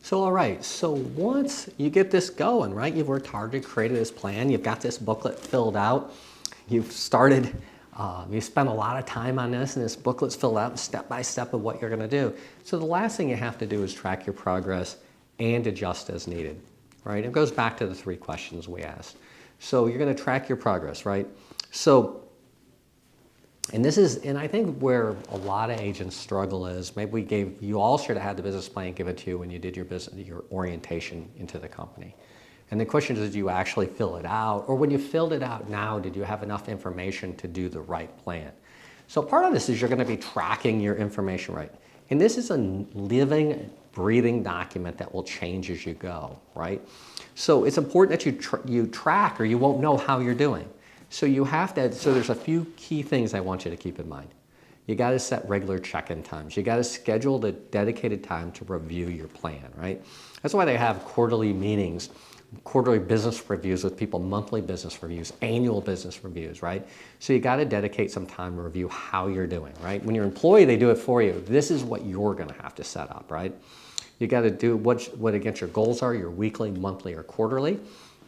So, all right, so once you get this going, right, you've worked hard to create this plan, you've got this booklet filled out, you've started, you spent a lot of time on this, and this booklet's filled out step by step of what you're going to do. So the last thing you have to do is track your progress and adjust as needed, right? It goes back to the 3 questions we asked. So you're going to track your progress, right? So, and this is, and I think where a lot of agents struggle is, maybe you all should have had the business plan given to you when you did your orientation into the company. And the question is, did you actually fill it out? Or when you filled it out now, did you have enough information to do the right plan? So part of this is you're going to be tracking your information right. And this is a living, breathing document that will change as you go, right? So it's important that you track or you won't know how you're doing. So there's a few key things I want you to keep in mind. You got to set regular check-in times. You got to schedule the dedicated time to review your plan, right? That's why they have quarterly meetings, quarterly business reviews with people, monthly business reviews, annual business reviews, right? So you got to dedicate some time to review how you're doing, right? When you're an employee, they do it for you. This is what you're going to have to set up, right? You got to do what against your goals are, your weekly, monthly, or quarterly.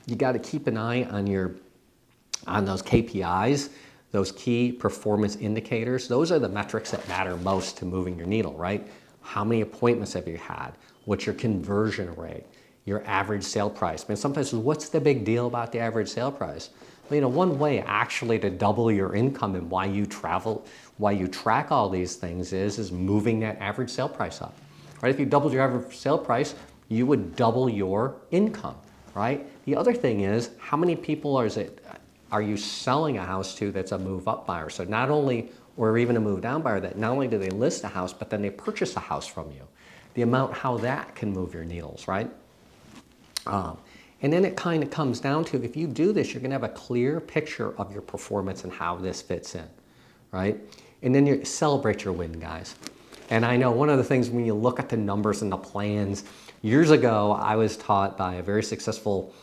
You got to keep an eye on those KPIs, those key performance indicators. Those are the metrics that matter most to moving your needle, right? How many appointments have you had? What's your conversion rate? Your average sale price. I mean, sometimes what's the big deal about the average sale price? Well, one way actually to double your income and why you track all these things is moving that average sale price up, right? If you doubled your average sale price, you would double your income, right? The other thing is, how many people are you selling a house to that's a move-up buyer? So not only, or even a move-down buyer, that not only do they list a house, but then they purchase a house from you. The amount, how that can move your needles, right? And then it kind of comes down to, if you do this, you're going to have a clear picture of your performance and how this fits in, right? And then you celebrate your win, guys. And I know one of the things when you look at the numbers and the plans, years ago, I was taught by a very successful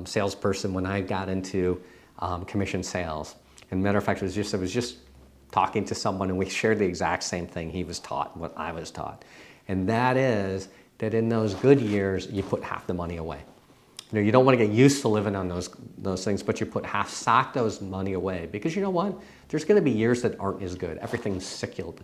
salesperson when I got into commission sales. And matter of fact, I was just talking to someone, and we shared the exact same thing he was taught, what I was taught. And that is that in those good years, you put half the money away. You don't want to get used to living on those things, but you sock those money away, because you know what? There's going to be years that aren't as good. Everything's cyclical,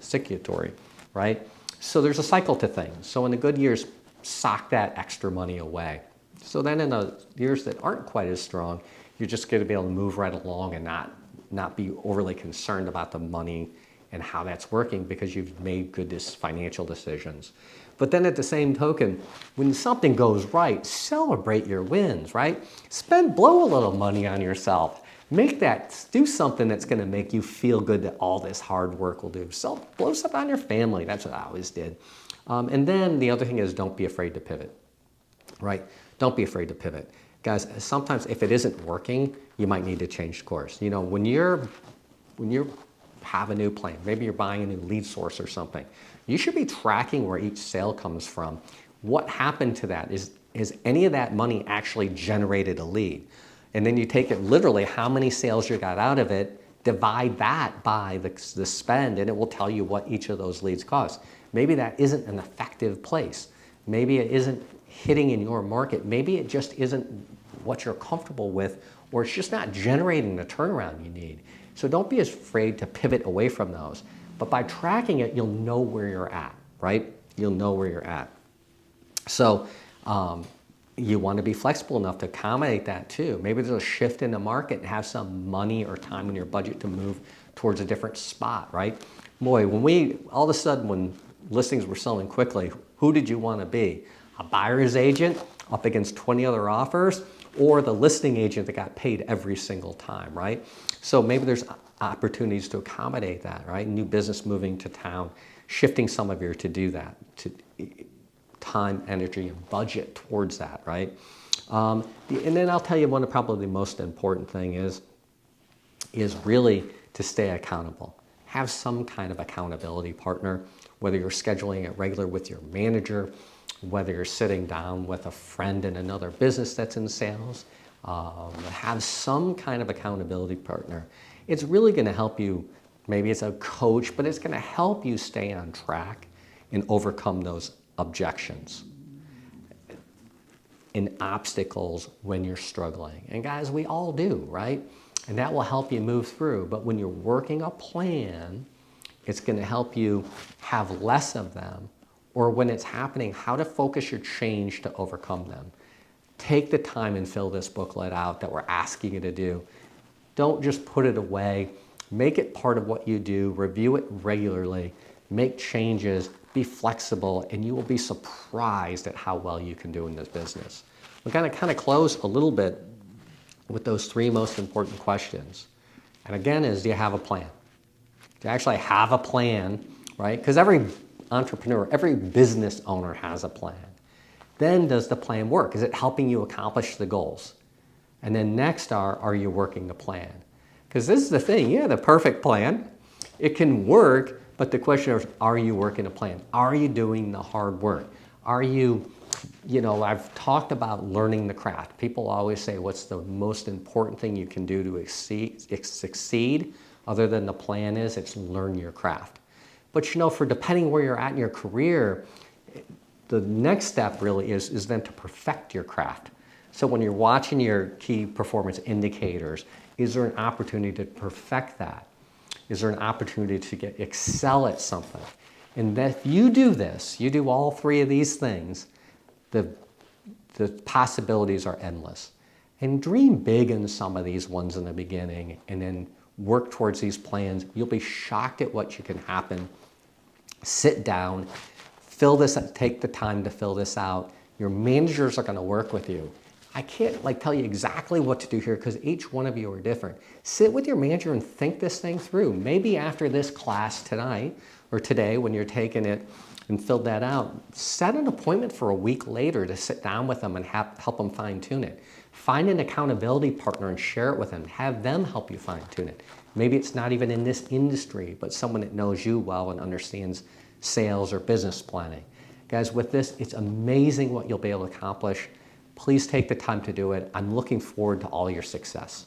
right? So there's a cycle to things. So in the good years, sock that extra money away. So then in the years that aren't quite as strong, you're just going to be able to move right along and not be overly concerned about the money and how that's working, because you've made good financial decisions. But then at the same token, when something goes right, celebrate your wins, right? Blow a little money on yourself. Do something that's going to make you feel good that all this hard work will do. So blow something on your family. That's what I always did. And then the other thing is, don't be afraid to pivot, right? Don't be afraid to pivot. Guys, sometimes if it isn't working, you might need to change course. When you have a new plan, maybe you're buying a new lead source or something, you should be tracking where each sale comes from. What happened to that? Is any of that money actually generated a lead? And then you take it literally, how many sales you got out of it, divide that by the spend, and it will tell you what each of those leads cost. Maybe that isn't an effective place. Maybe it isn't hitting in your market. Maybe it just isn't what you're comfortable with, or it's just not generating the turnaround you need. So don't be afraid to pivot away from those. But by tracking it, you'll know where you're at, right? You'll know where you're at. So you want to be flexible enough to accommodate that too. Maybe there's a shift in the market and have some money or time in your budget to move towards a different spot, right? Boy, all of a sudden when listings were selling quickly, who did you want to be? A buyer's agent up against 20 other offers, or the listing agent that got paid every single time, right? So maybe there's opportunities to accommodate that, right? New business moving to town, shifting some of to do that, to time, energy, and budget towards that, right? And then I'll tell you one of probably the most important thing is really to stay accountable. Have some kind of accountability partner, whether you're scheduling it regular with your manager, whether you're sitting down with a friend in another business that's in sales. Have some kind of accountability partner. It's really going to help you. Maybe it's a coach, but it's going to help you stay on track and overcome those objections. and obstacles when you're struggling. And guys, we all do, right? And that will help you move through. But when you're working a plan, it's going to help you have less of them. Or when it's happening, how to focus your change to overcome them. Take the time and fill this booklet out that we're asking you to do. Don't just put it away. Make it part of what you do. Review it regularly. Make changes. Be flexible, and you will be surprised at how well you can do in this business. We're going to kind of close a little bit with those 3 most important questions. And again, do you have a plan? Do you actually have a plan, right? Because every entrepreneur, every business owner has a plan. Then does the plan work? Is it helping you accomplish the goals? And then next are you working the plan? Because this is the thing, yeah, the perfect plan. It can work, but the question is, are you working a plan? Are you doing the hard work? Are you, I've talked about learning the craft. People always say, what's the most important thing you can do to succeed other than the plan is? It's learn your craft. But for depending where you're at in your career, the next step really is then to perfect your craft. So when you're watching your key performance indicators, is there an opportunity to perfect that? Is there an opportunity to excel at something? And if you do this, you do all 3 of these things, the possibilities are endless. And dream big in some of these ones in the beginning, and then work towards these plans. You'll be shocked at what can happen. Sit down, fill this, take the time to fill this out. Your managers are going to work with you. I can't tell you exactly what to do here because each one of you are different. Sit with your manager and think this thing through. Maybe after this class tonight or today when you're taking it and filled that out, set an appointment for a week later to sit down with them and help them fine tune it. Find an accountability partner and share it with them. Have them help you fine tune it. Maybe it's not even in this industry, but someone that knows you well and understands sales or business planning. Guys, with this, it's amazing what you'll be able to accomplish. Please take the time to do it. I'm looking forward to all your success.